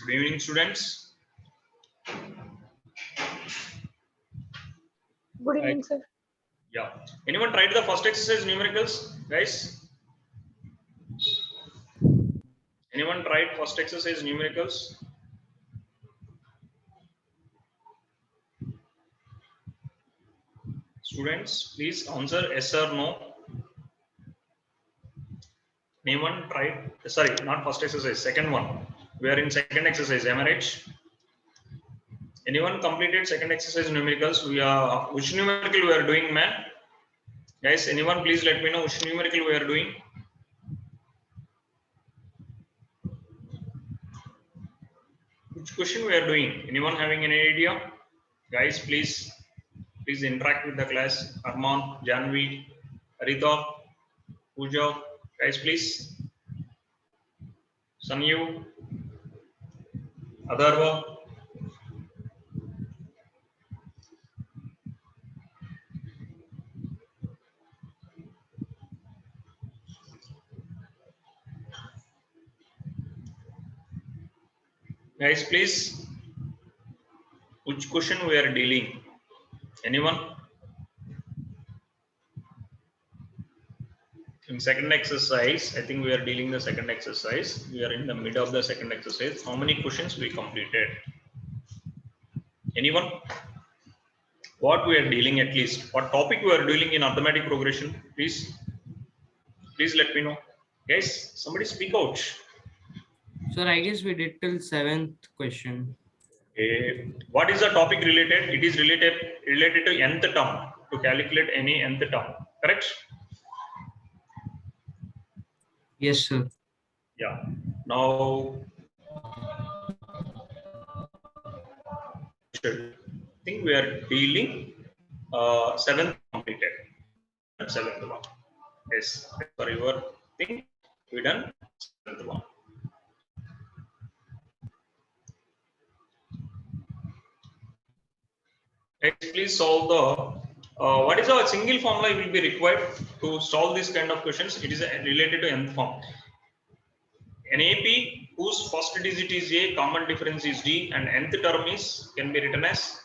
Good evening, students. Good evening, sir. Yeah. Anyone tried the first exercise numericals, guys? Anyone tried first exercise numericals? Students, please answer yes or no. Anyone tried? Sorry, not first exercise, second one. We are in second exercise, am I right? Anyone completed second exercise numericals? We are which numerical we are doing, man? Guys, anyone please let me know which numerical we are doing. Which question we are doing? Anyone having any idea? Guys, please interact with the class. Arman, Janvi, Arita, Pooja, guys, please. Sanyu, Adharva. Guys, please. Which question we are dealing? Anyone? In second exercise, I think we are dealing the second exercise. We are in the middle of the second exercise. How many questions we completed? Anyone? What we are dealing at least? What topic we are dealing in arithmetic progression? Please let me know. Guys, somebody speak out. Sir, I guess we did till 7th question. What is the topic related? It is related to nth term, to calculate any nth term. Correct? Yes, sir. Yeah. Now, I think we are dealing seventh completed. Seventh one. Yes. For your thing, we done seventh one. Next, please solve the what is our single formula will be required to solve this kind of questions. It is related to nth form. An AP whose first digit is A, common difference is D, and nth term is can be written as,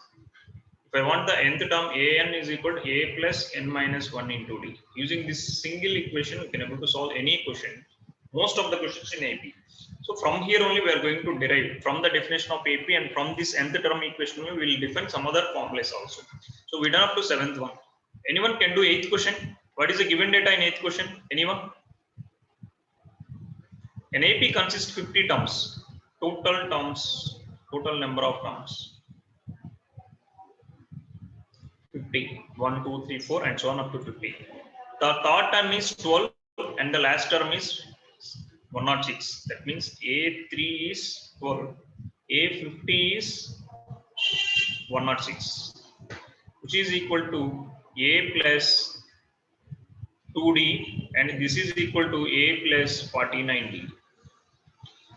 if I want the nth term, an is equal to a plus n minus 1 into d. Using this single equation, we can able to solve any question, most of the questions in AP. So from here only we are going to derive from the definition of AP, and from this nth term equation we will define some other formulas also. So we done up to seventh one. Anyone can do eighth question? What is the given data in eighth question? Anyone? An AP consists 50 terms, total number of terms. 50, 1, 2, 3, 4, and so on up to 50. The third term is 12, and the last term is 106. That means A3 is 12, A50 is 106, which is equal to A plus 2D, and this is equal to A plus 49D.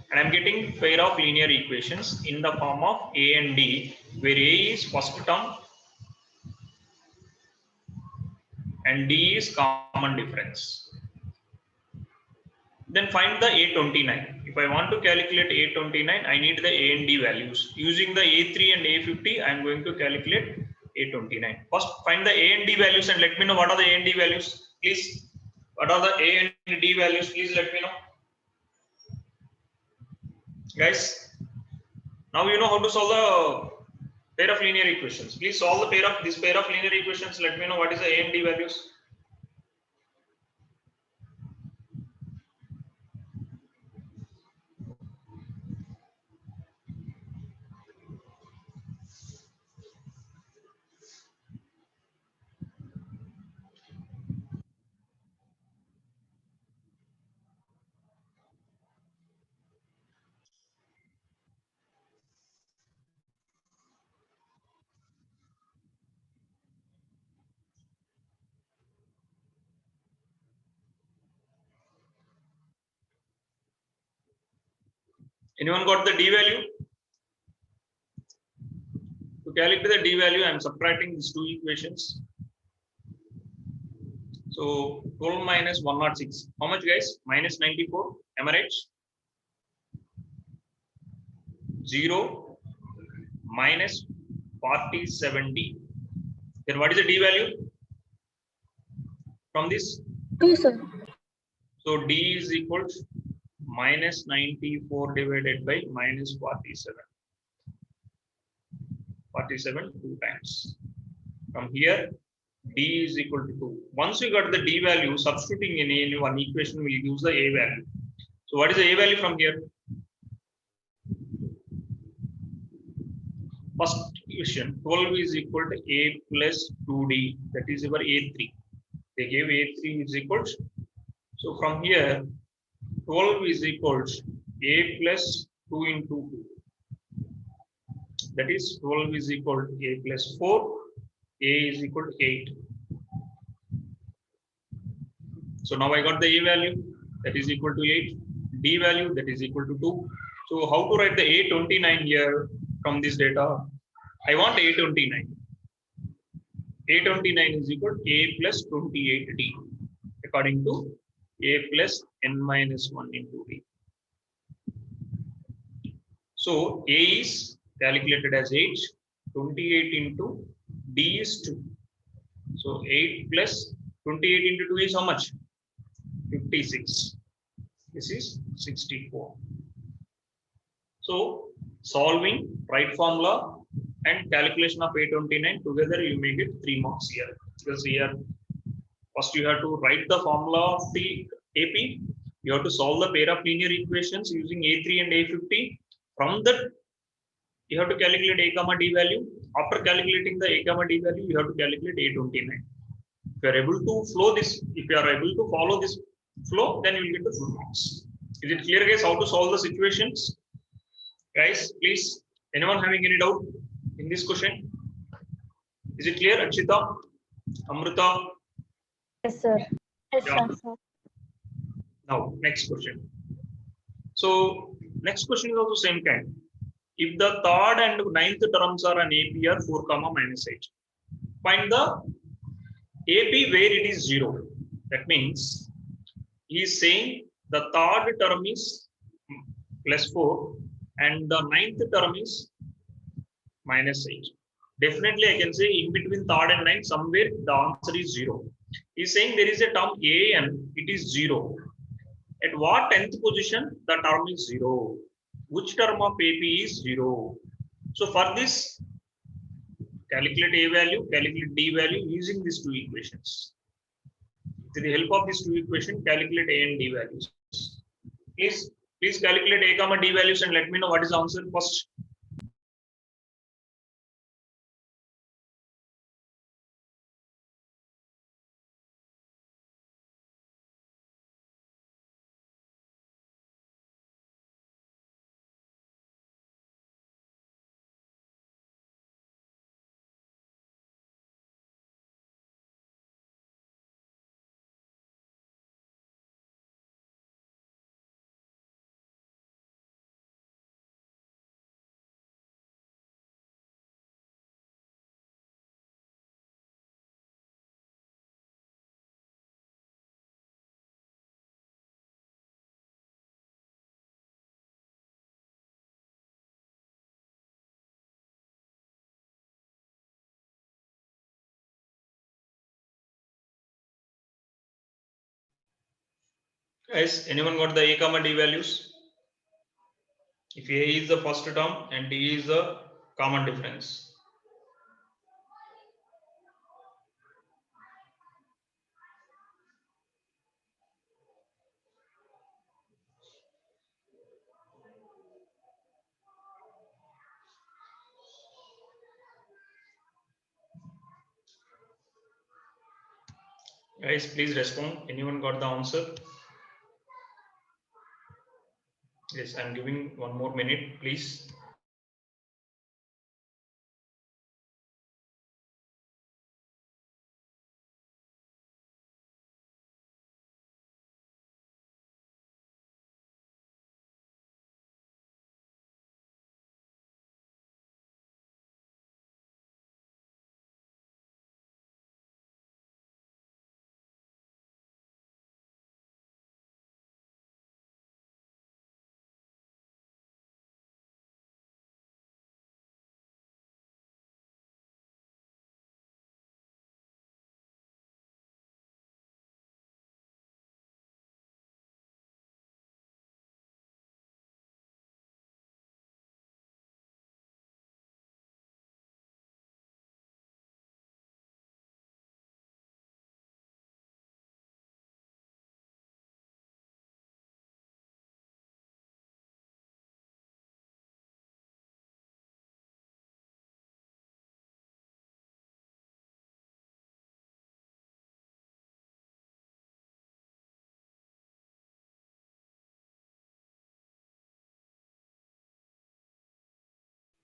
And I'm getting pair of linear equations in the form of A and D, where A is first term and D is common difference. Then find the A29. If I want to calculate A29, I need the A and D values. Using the A3 and A50, I am going to calculate A29. First, find the A and D values and let me know what are the A and D values, please. What are the A and D values? Please let me know. Guys, now you know how to solve the pair of linear equations. Please solve the this pair of linear equations. Let me know what is the A and D values. Anyone got the D value? To calculate the D value, I am subtracting these two equations. So 12 minus 106. How much, guys? Minus 94. Am I right? 0 minus 47D. Then what is the D value from this? 2, sir. So D is equal to minus 94 divided by minus 47. 47 2 times. From here, D is equal to 2. Once you got the D value, substituting in any one equation will use the A value. So what is the A value from here? First equation, 12 is equal to A plus 2D. That is our A3. They gave A3 is equal to, so from here, 12 is equal to A plus 2 into 2. That is 12 is equal to A plus 4. A is equal to 8. So now I got the A value, that is equal to 8. D value, that is equal to 2. So how to write the A29 here from this data? I want A29. A29 is equal to A plus 28D according to A plus N minus 1 into D. So A is calculated as 8, 28 into D is 2. So 8 plus 28 into 2 is how much? 56. This is 64. So solving, right formula and calculation of A29 together, you may get 3 marks here. Because here first you have to write the formula of the AP. You have to solve the pair of linear equations using A3 and A50. From that, you have to calculate A comma D value. After calculating the A comma D value, you have to calculate A29. If you are able to flow this, if you are able to follow this flow, then you will get the full marks. Is it clear, guys, how to solve the situations? Guys, please, anyone having any doubt in this question? Is it clear, Akshita, Amrita? Yes, sir. Yes, Yeah. sir. Now, next question. So, next question is also same kind. If the third and ninth terms are an AP are 4 comma minus 8, find the AP where it is 0. That means he is saying the third term is plus 4 and the ninth term is minus 8. Definitely, I can say in between third and ninth, somewhere the answer is 0. He is saying there is a term AN, it is 0. At what nth position the term is 0? Which term of AP is 0? So for this, calculate A value, calculate D value using these two equations. With the help of these two equations, calculate A and D values. Please calculate A comma D values and let me know what is the answer first. Guys, anyone got the A comma D values? If A is the first term and D is the common difference. Guys, please respond. Anyone got the answer? Yes, I'm giving one more minute, please.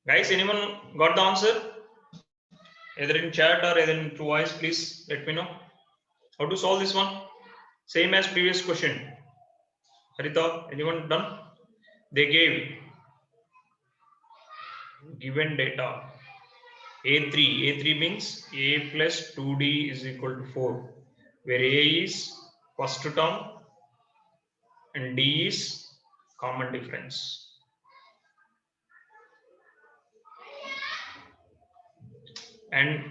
Guys, anyone got the answer? Either in chat or either in through voice, please let me know. How to solve this one? Same as previous question. Harita, anyone done? They gave given data A3 means A plus 2D is equal to 4, where A is first term and D is common difference. And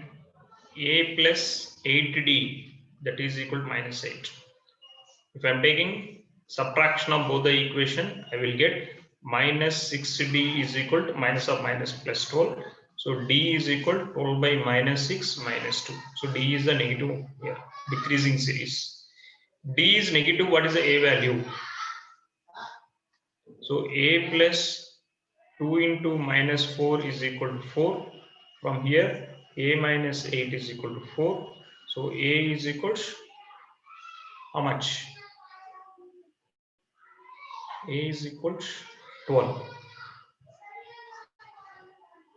A plus 8D, that is equal to minus 8. If I am taking subtraction of both the equation, I will get minus 6D is equal to minus of minus plus 12. So D is equal to 12 by minus 6 minus 2. So D is the negative here, decreasing series. D is negative, what is the A value? So A plus 2 into minus 4 is equal to 4. From here, A minus 8 is equal to 4. So A is equal to how much? A is equal to 12.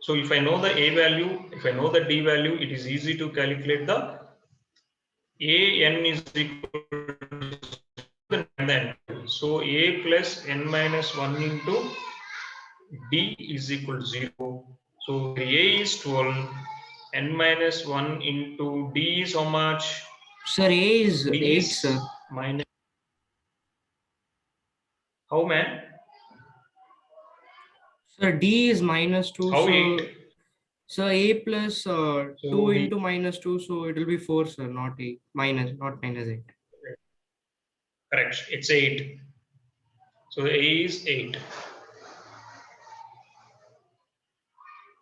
So if I know the A value, if I know the D value, it is easy to calculate the AN is equal to the N. So A plus N minus 1 into D is equal to 0. So A is 12, N minus 1 into D is how much? Sir, A is D 8, is sir. minus. How, man? Sir, D is minus 2. How So, 8? sir, A plus 2 D, into minus 2. So it will be 4, sir, not 8. Not minus 8. correct. It's 8. So A is 8.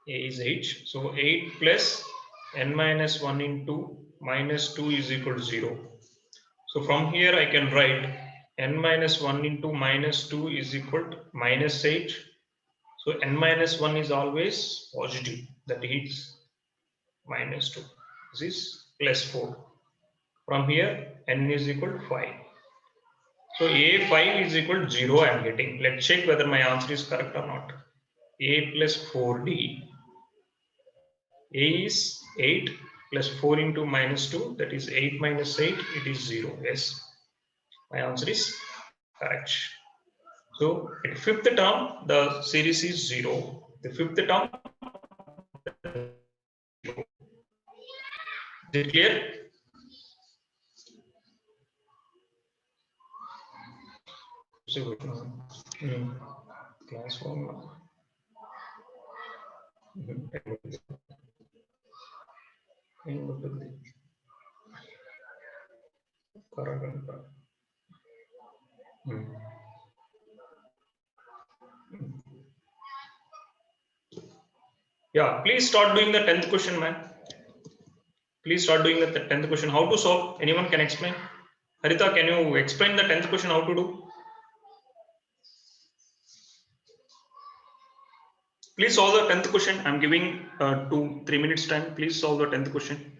A is 8. So 8 plus N minus 1 into minus 2 is equal to 0. So from here I can write N minus 1 into minus 2 is equal to minus 8. So N minus 1 is always positive. That is minus 2. This is plus 4. From here N is equal to 5. So A5 is equal to 0 I am getting. Let's check whether my answer is correct or not. A plus 4D. A is 8 plus 4 into minus 2, that is 8 minus 8, it is 0. Yes, my answer is correct. So at fifth term, the series is 0. The fifth term, is it clear? Class formula. Yeah, please start doing the 10th question, man. Please start doing the 10th question. How to solve? Anyone can explain? Harita, can you explain the 10th question how to do? Please solve the 10th question. I'm giving 2-3 minutes time. Please solve the 10th question.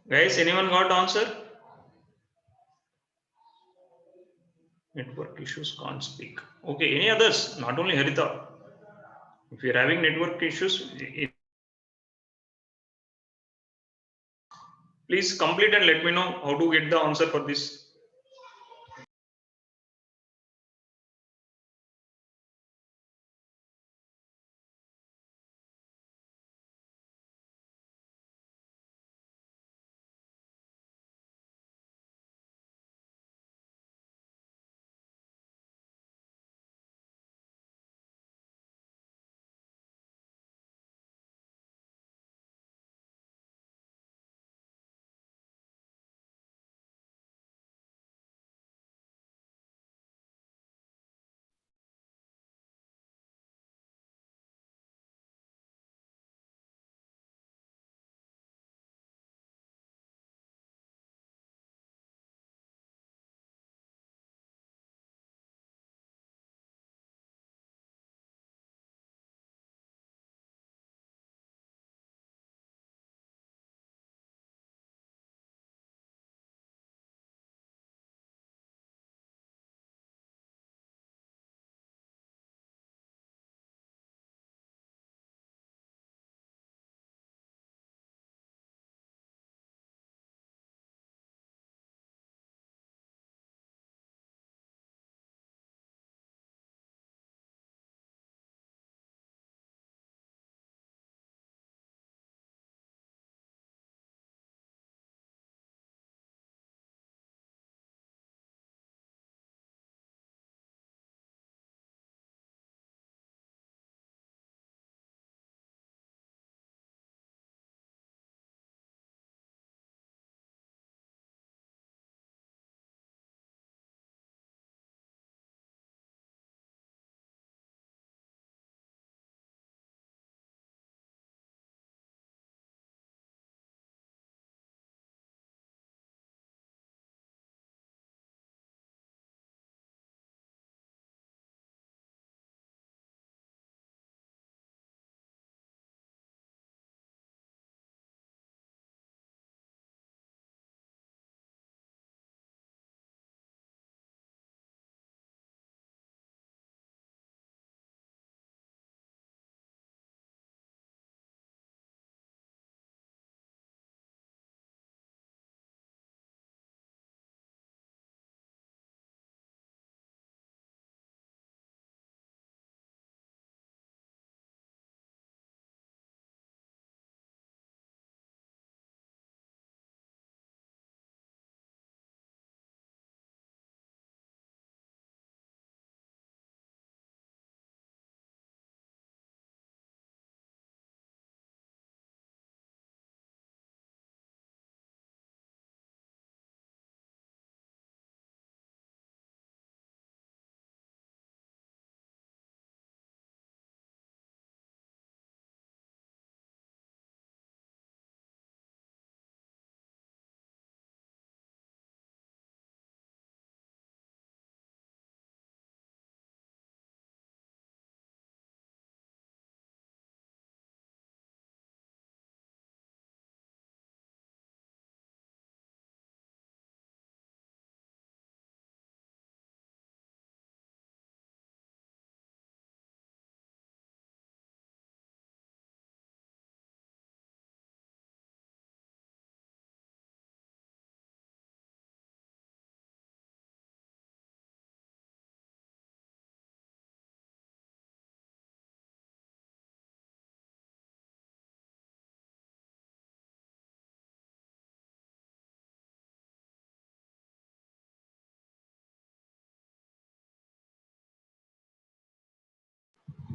Guys, anyone got answer? Network issues, can't speak. Okay, any others? Not only Harita. If you're having network issues, please complete and let me know how to get the answer for this.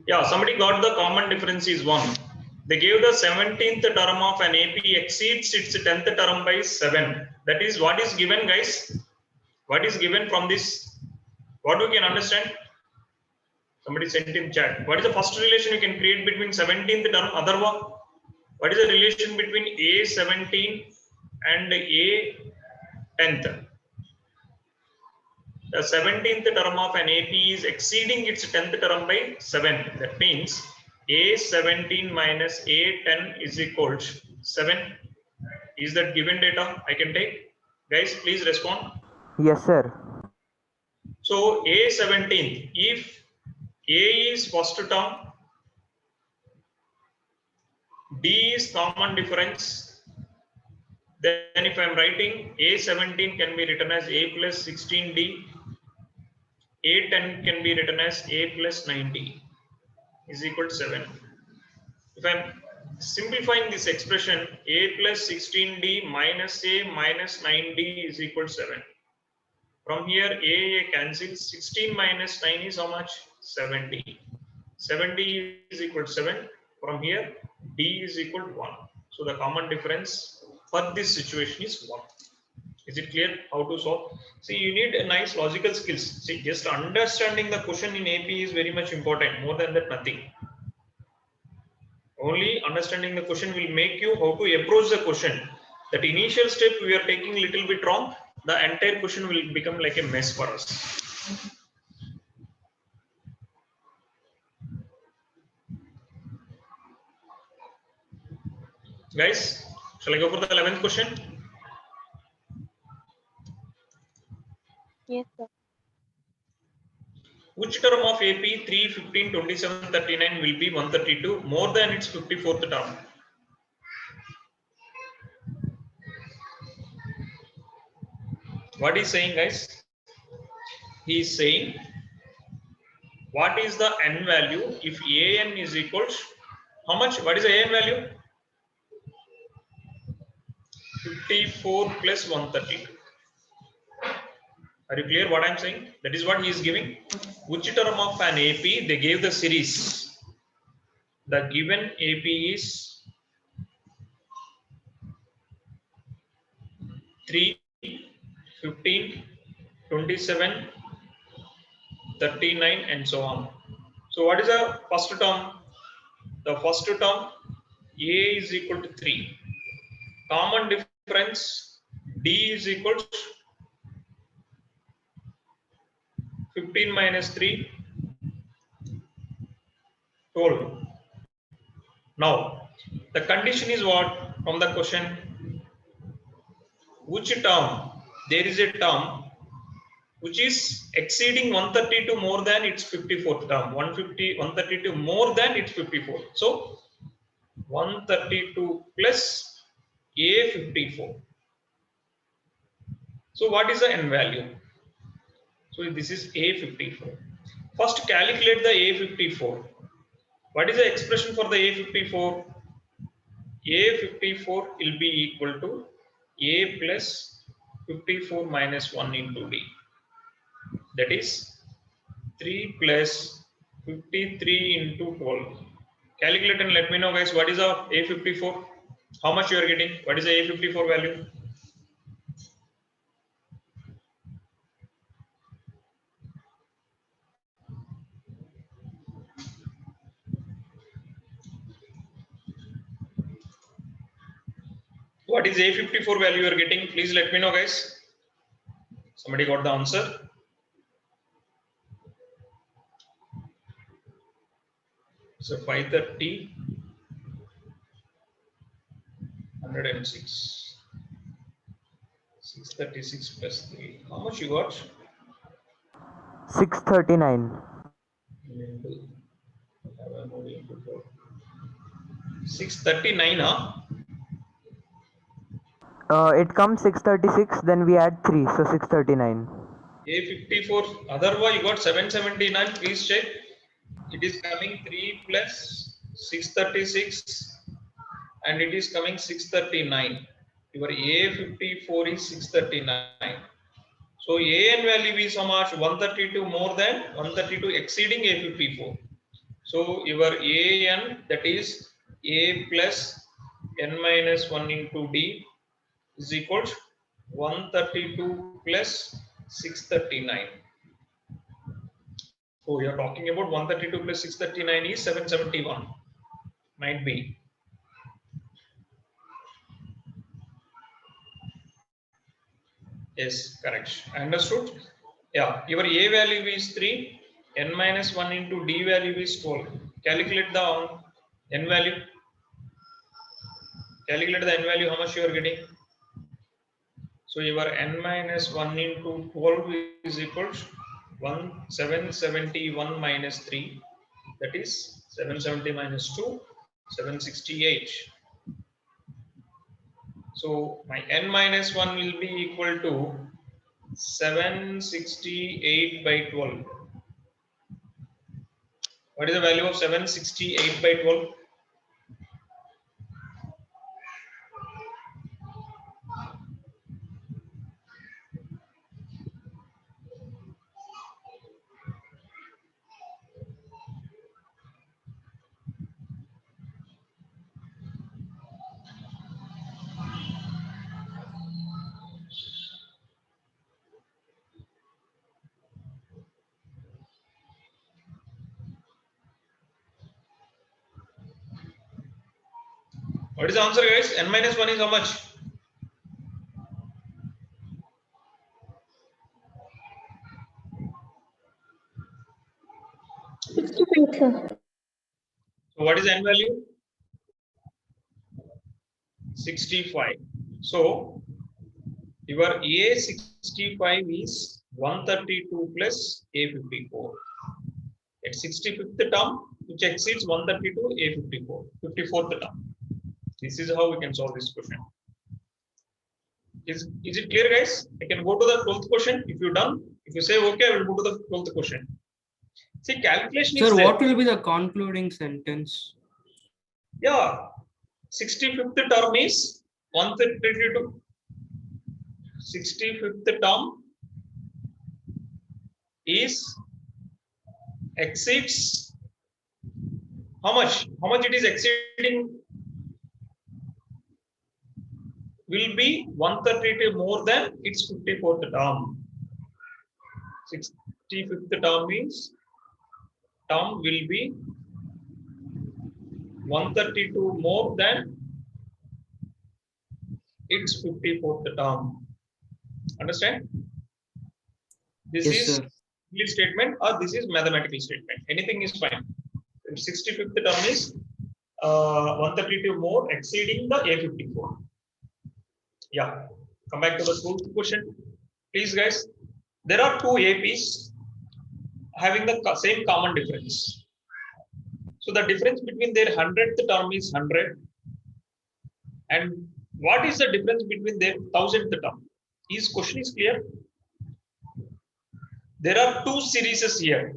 Yeah, somebody got the common difference is 1. They gave the 17th term of an AP exceeds its 10th term by 7. That is what is given, guys. What is given from this? What we can understand? Somebody sent in chat. What is the first relation you can create between 17th term? Other one? What is the relation between A17 and A10th? The 17th term of an AP is exceeding its 10th term by 7. That means A17 minus A10 is equal to 7. Is that given data I can take? Guys, please respond. Yes, sir. So A17, if A is first term, D is common difference, then if I am writing A17 can be written as A plus 16D, A10 can be written as A plus 90 is equal to 7. If I am simplifying this expression, A plus 16D minus A minus 9D is equal to 7. From here, A cancels. 16 minus 9 is how much? 70. 70 is equal to 7. From here, D is equal to 1. So the common difference for this situation is 1. Is it clear how to solve? See, you need a nice logical skills. See, just understanding the question in AP is very much important. More than that, nothing. Only understanding the question will make you how to approach the question. That initial step we are taking a little bit wrong, the entire question will become like a mess for us. Guys, shall I go for the 11th question? Yes, sir. Which term of AP 3, 15, 27, 39 will be 132 more than its 54th term? What is saying, guys? He is saying, what is the n value if an is equals how much? What is the an value? 54 plus 132. Are you clear what I am saying? That is what he is giving. Which term of an AP? They gave the series. The given AP is 3, 15, 27, 39 and so on. So what is the first term? The first term A is equal to 3. Common difference D is equal to 15 minus 3, 12. Now, the condition is what from the question? Which term? There is a term which is exceeding 132 more than its 54th term. 132 more than its 54th. So, 132 plus A54. So, what is the n value? So, this is A54. First, calculate the A54. What is the expression for the A54? A54 will be equal to A plus 54 minus 1 into D. That is 3 plus 53 into 12. Calculate and let me know, guys, what is the A54? How much you are getting? What is the A54 value? What is A54 value you are getting? Please let me know, guys. Somebody got the answer? So 530, 106, 636 plus 3. How much you got? 639. 639, huh? It comes 636, then we add 3, so 639. A54, otherwise you got 779. Please check. It is coming 3 plus 636 and it is coming 639. Your A54 is 639. So AN value is how much? 132 more than 132 exceeding A54. So your AN, that is A plus n minus 1 into D, is equal to 132 plus 639. So you are talking about 132 plus 639 is 771. Might be. Yes, correct. Understood? Yeah, your A value is 3, n minus 1 into D value is 12. Calculate the n value. Calculate the n value, how much you are getting. So your n minus 1 into 12 is equals 771 minus 3, that is 770 minus 2, 768. So my n minus 1 will be equal to 768 by 12. What is the value of 768 by 12? What is the answer, guys? N minus 1 is how much? sir. So what is n value? 65. So your A65 is 132 plus A54. At 65th term, which exceeds 132, A54, 54th term. This is how we can solve this question. Is it clear, guys? I can go to the 12th question if you're done. If you say okay, I will go to the 12th question. See, calculation is Sir, there. what will be the concluding sentence? Yeah, 65th term is 132. 65th term is exceeds how much? How much it is exceeding? Will be 132 more than its 54th term. 65th term means term will be 132 more than its 54th term. Understand? This Yes, is sir. English statement or this is mathematical statement. Anything is fine. 65th term is 132 more exceeding the A54. Yeah. Come back to the 12th question. Please, guys. There are two APs having the same common difference. So the difference between their 100th term is 100. And what is the difference between their 1000th term? Is question is clear? There are two series here.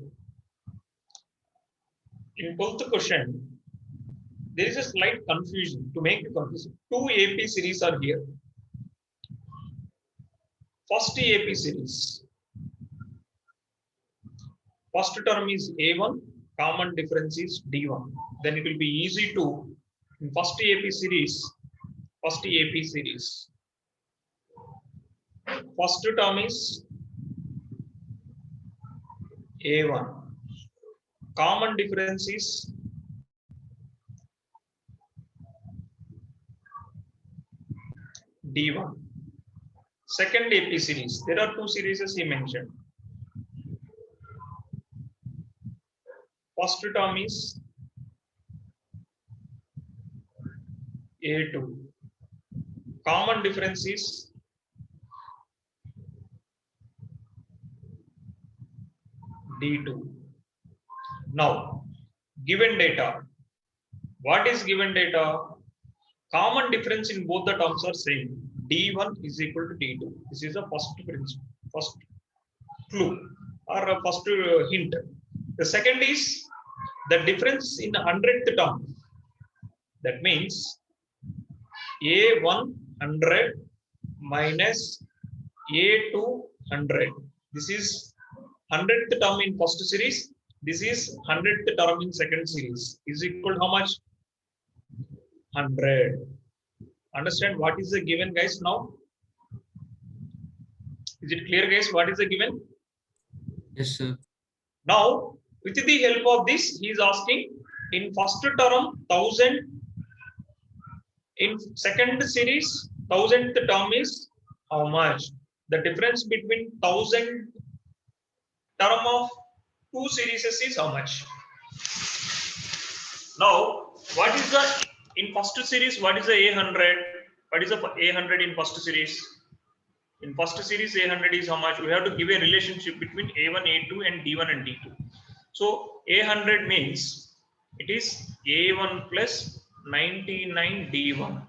In both the question, there is a slight confusion to make the confusion. Two AP series are here. First AP series. First term is A1, common difference is D1. Then it will be easy to, in first AP series, first term is A1. Common difference is D1. Second AP series, there are two series he mentioned. First term is A2. Common difference is D2. Now, given data. What is given data? Common difference in both the terms are same. D1 is equal to D2. This is the first principle, first clue or a first hint. The second is the difference in 100th term. That means A100 minus A200. This is 100th term in first series. This is 100th term in second series. Is equal to how much? 100. Understand what is the given, guys? Now, is it clear, guys? What is the given? Yes, sir. Now, with the help of this, he is asking in first term 1000, in second series 1000th term is how much? The difference between 1000 term of two series is how much? Now, what is the In first series, what is the A100? What is the A100 in first series? In first series, A100 is how much? We have to give a relationship between A1, A2 and D1 and D2. So A100 means it is A1 plus 99 D1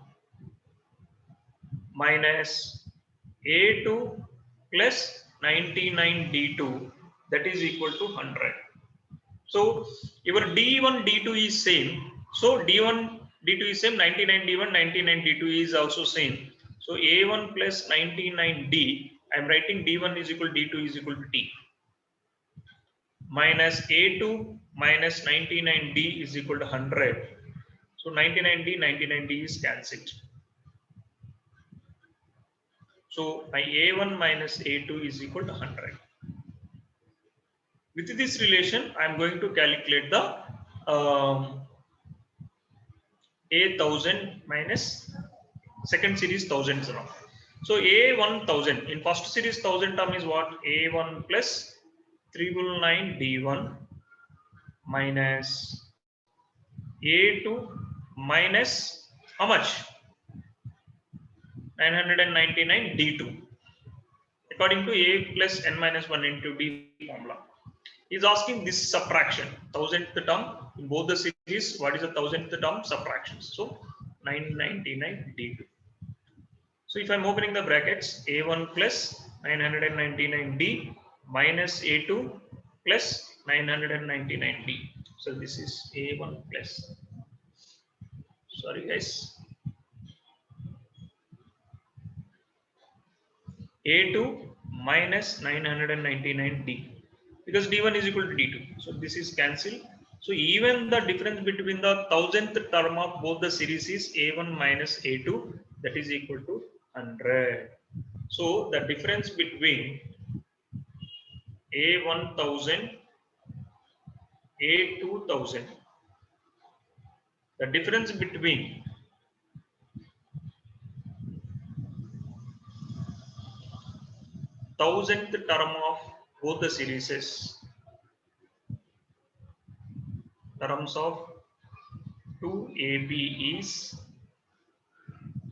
minus A2 plus 99 D2, that is equal to 100. So your D1 D2 is same. So D1 D2 is same, 99 D1 99 D2 is also same. So A1 plus 99 D, I am writing D1 is equal to D2 is equal to T, minus A2 minus 99D is equal to 100. So 99D is cancelled. So my A1 minus A2 is equal to 100. With this relation, I am going to calculate the A1000 minus second series 1000 term. So A1000 in first series 1000 term is what? A1 plus 999 D1 minus A2 minus how much? 999 D2 according to A plus n minus 1 into D formula. He is asking this subtraction, 1000th term in both the series. What is the 1000th term? Subtractions. So 999 D2. So if I am opening the brackets, A1 plus 999D minus A2 plus 999D. So this is A1 plus, sorry guys, A2 minus 999D, because D1 is equal to D2. So this is cancelled. So even the difference between the 1000th term of both the series is A1 minus A2, that is equal to 100. So the difference between A1000, A2000, the difference between thousandth term of both the series, terms of 2AB is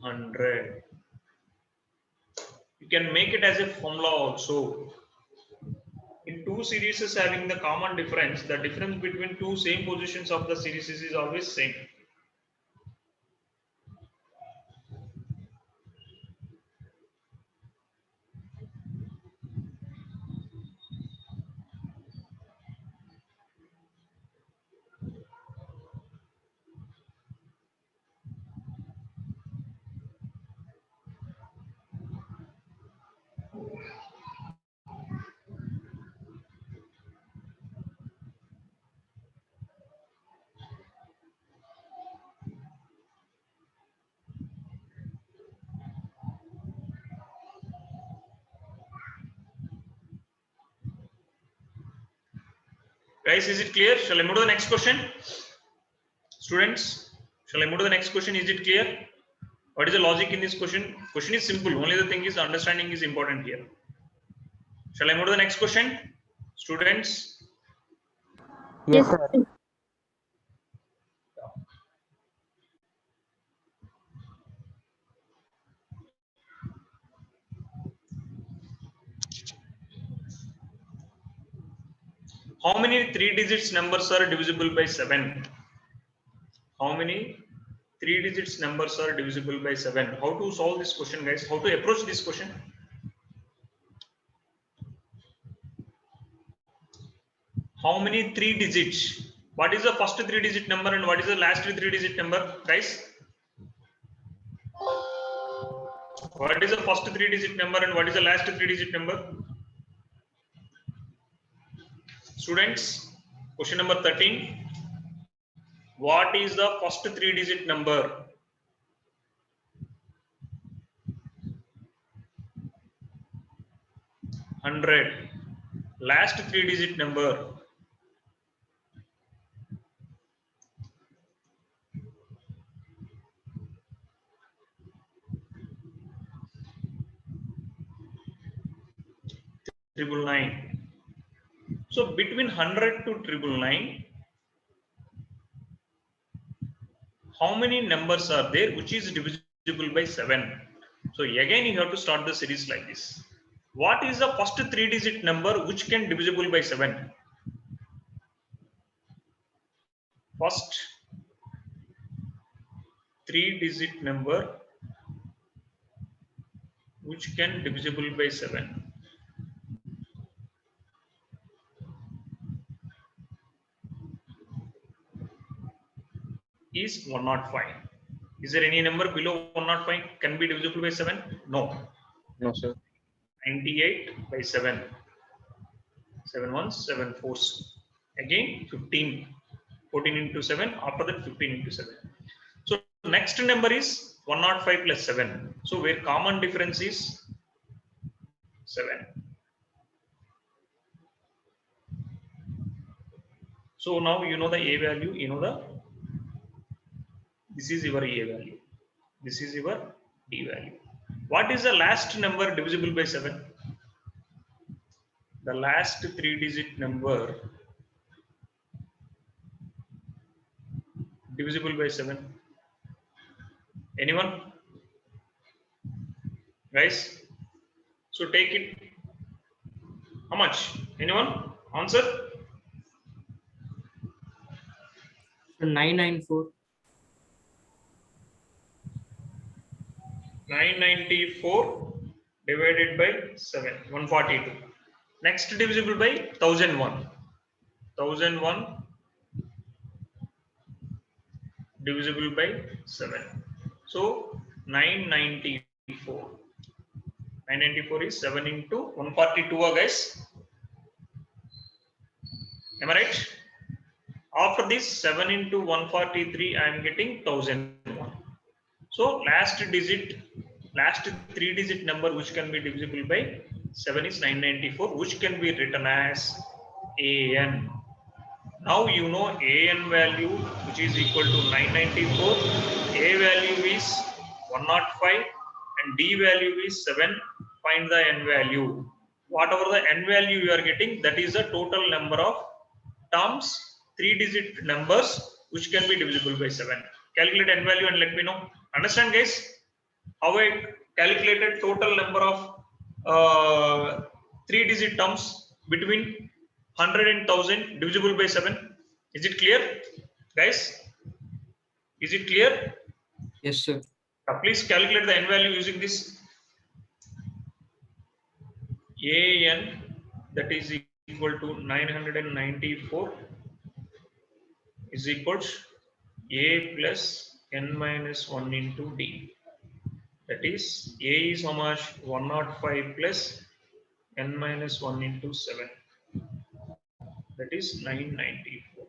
100. You can make it as a formula also. In two series having the common difference, the difference between two same positions of the series is always same. Guys, is it clear? Shall I move to the next question? Students, shall I move to the next question? Is it clear? What is the logic in this question? Question is simple. Only the thing is understanding is important here. Shall I move to the next question? Students, Yes, sir. how many 3 digits numbers are divisible by 7? How many 3 digits numbers are divisible by 7? How to solve this question, guys? How to approach this question? How many 3 digits? What is the first 3 digit number and what is the last 3 digit number, guys? What is the first 3 digit number and what is the last 3 digit number? Students, question number 13. What is the first 3 digit number? Hundred. Last 3 digit number? Triple nine. So between 100 to 999, how many numbers are there which is divisible by 7? So again you have to start the series like this. What is the first 3-digit number which can divisible by 7? First 3-digit number which can divisible by 7. Is 105. Is there any number below 105 can be divisible by 7? No. No, sir. 98 by 7. 7 ones, 7 fours. Again 15. 14 into 7. After that 15 into 7. So next number is 105 plus 7. So where common difference is 7. So now you know the A value, you know this is your A value. This is your D value. What is the last number divisible by 7? The last 3-digit number divisible by 7. Anyone? Guys? So take it. How much? Anyone? Answer? So 994. 994 divided by 7. 142. Next divisible by 1001. 1001 divisible by 7. So 994. 994 is 7 into 142, guys. Am I right? After this 7 into 143, I am getting 1001. So last 3-digit number which can be divisible by 7 is 994, which can be written as AN. Now you know AN value which is equal to 994, A value is 105 and D value is 7. Find the N value. Whatever the N value you are getting, that is the total number of terms, 3-digit numbers which can be divisible by 7. Calculate N value and let me know. Understand, guys? How I calculated total number of 3-digit terms between 100 and 1000 divisible by 7. Is it clear, guys? Is it clear? Yes, sir. Please calculate the N value using this. AN, that is equal to 994 is equals A plus N minus 1 into D. That is A is how much? 105 plus N minus 1 into 7. That is 994.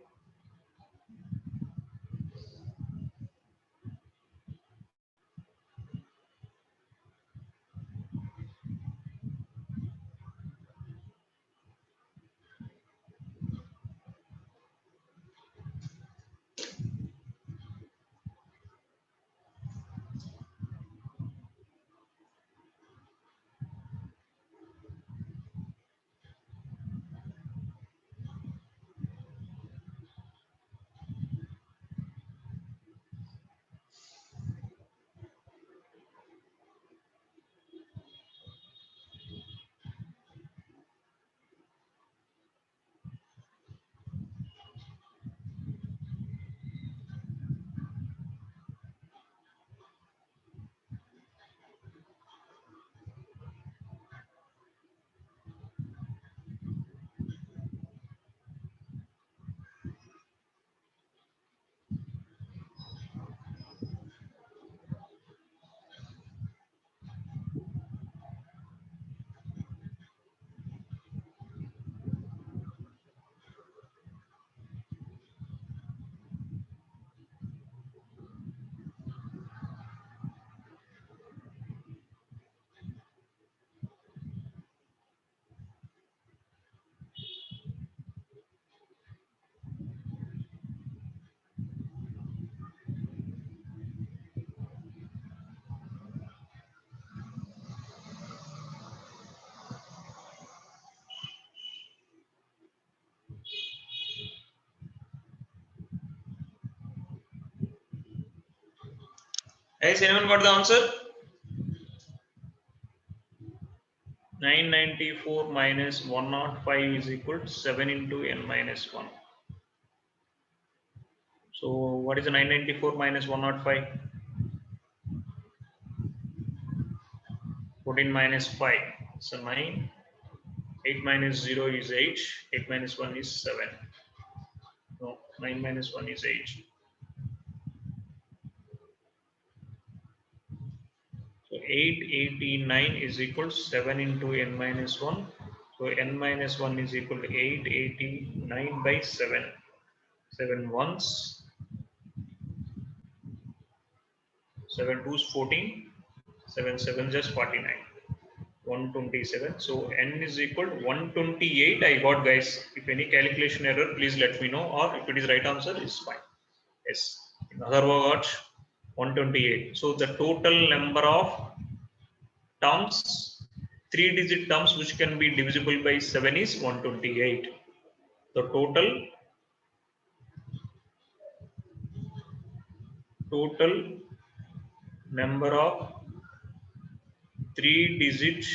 Has anyone got the answer? 994 minus 105 is equal to 7 into n minus 1. So what is the 994 minus 105? 14 minus 5. So 9. 8 minus 0 is 8. 8 minus 1 is 7. No, 9 minus 1 is 8. So 889 is equal to 7 into n minus 1. So n minus 1 is equal to 889 by 7. 7 ones. 7 2s 14. 7 7 just 49. 127. So n is equal to 128. I got, guys. If any calculation error, please let me know. Or if it is right answer, is fine. Yes. In other words, 128. So the total number of terms, 3-digit terms which can be divisible by 7 is 128. The total number of 3-digit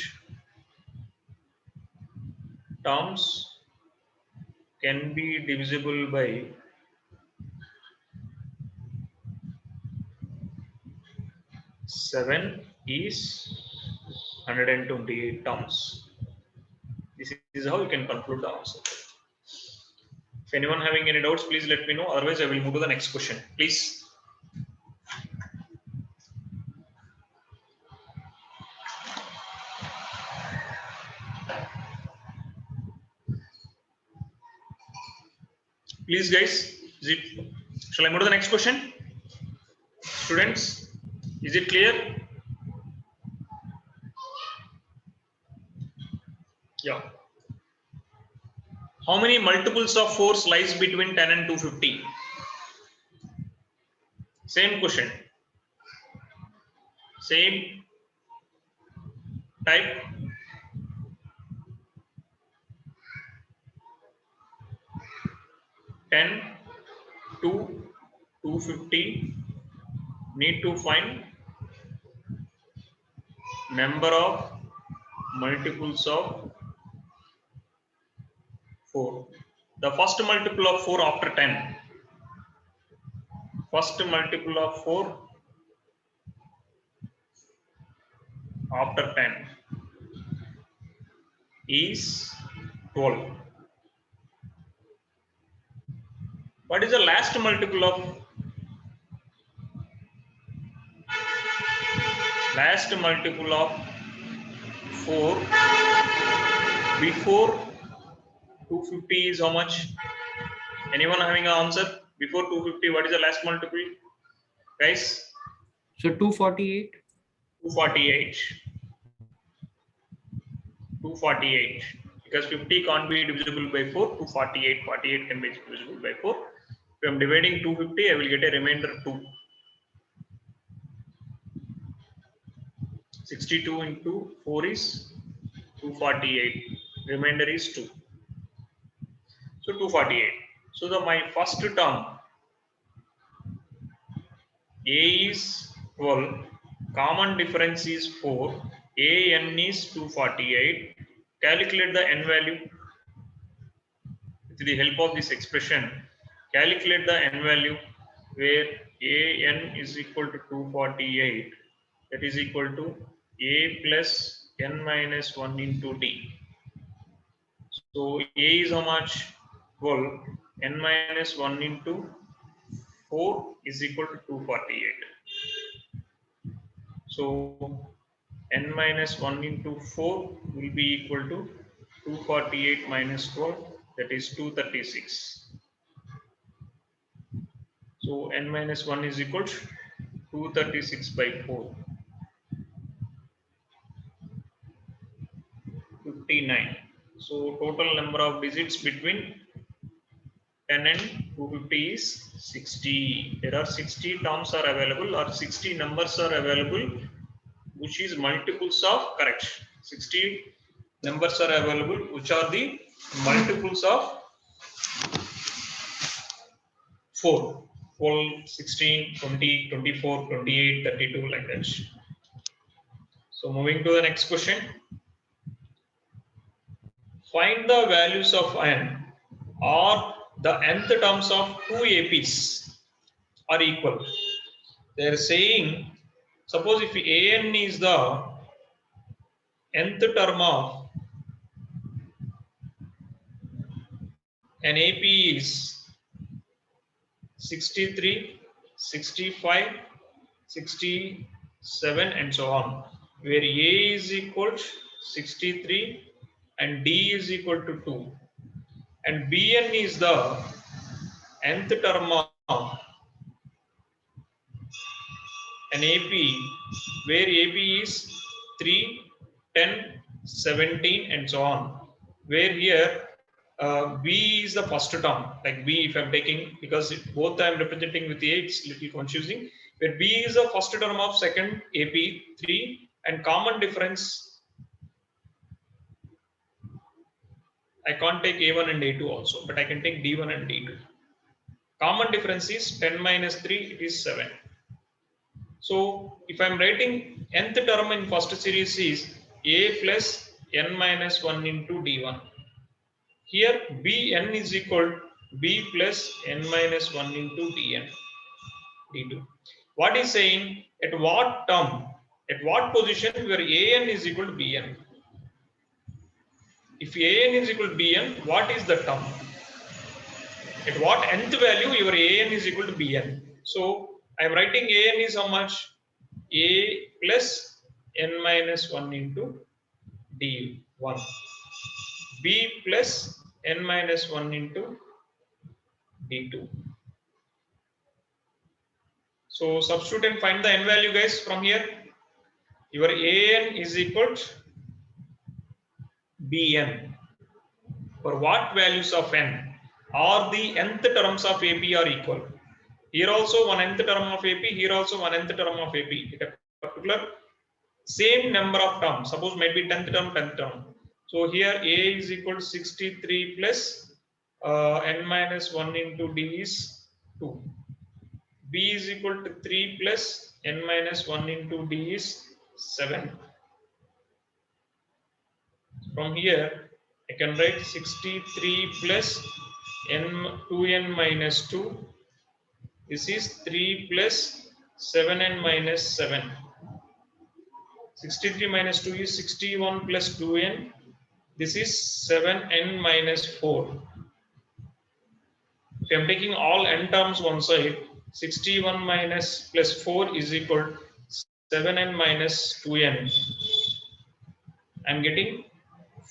terms can be divisible by 7 is 128 terms. This is how you can conclude the answer. If anyone having any doubts, please let me know. Otherwise, I will move to the next question. Please. Please, guys. Shall I move to the next question? Students, is it clear? Yeah. How many multiples of 4 lies between 10 and 250? Same question. Same type. Ten to 250. Need to find number of multiples of 4. The first multiple of 4 after 10. First multiple of 4 after 10 is 12. What is the last multiple of 4 before 250 is how much? Anyone having an answer? Before 250, what is the last multiple? Guys? So 248. 248. 248. Because 50 can't be divisible by 4. 248. 48 can be divisible by 4. If I am dividing 250, I will get a remainder 2. 62 into 4 is 248. Remainder is 2. So 248. So my first term A is 12. Common difference is 4. An is 248. Calculate the n value. With the help of this expression, calculate the n value where an is equal to 248. That is equal to a plus n minus 1 into d. So a is how much? 12. N minus 1 into 4 is equal to 248. So n minus 1 into 4 will be equal to 248 minus 12, that is 236. So n minus 1 is equal to 236 by 4. 59. So total number of digits between 10 and 250 is 60. There are 60 terms are available, or 60 numbers are available, which is multiples of, correct, 60 numbers are available, which are the multiples of 4. 12, 16, 20, 24, 28, 32, like that. So moving to the next question. Find the values of n or the nth terms of two APs are equal. They are saying, suppose if an is the nth term of an AP is 63, 65, 67 and so on, where A is equal to 63 and D is equal to 2, and Bn is the nth term of an AP where AP is 3, 10, 17 and so on, where here B is the first term, like B if I'm taking, because both I'm representing with A, it's little confusing, where B is the first term of second AP 3, and common difference, I can't take A1 and A2 also, but I can take D1 and D2. Common difference is 10 minus 3, it is 7. So if I'm writing nth term in first series is A plus n minus 1 into D1. Here Bn is equal to B plus n minus 1 into Dn, D2. What is saying, at what term, at what position where An is equal to Bn? If An is equal to Bn, what is the term? At what nth value your An is equal to Bn? So I am writing An is how much? A plus n minus 1 into D1. B plus n minus 1 into D2. So substitute and find the n value, guys, from here. Your An is equal to Bn. For what values of n? Or the nth terms of AP are equal. Here also one nth term of AP, here also one nth term of AP. It a particular same number of terms. Suppose maybe 10th term, 10th term. So here A is equal to 63 plus n minus 1 into D is 2. B is equal to 3 plus n minus 1 into D is 7. From here, I can write 63 plus n 2n minus 2. This is 3 plus 7n minus 7. 63 minus 2 is 61 plus 2n. This is 7n minus 4. If I am taking all n terms one side, 61 minus plus 4 is equal to 7n minus 2n. I am getting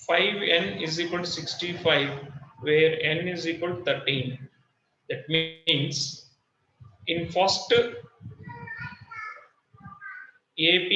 5n is equal to 65, where n is equal to 13. That means in first AP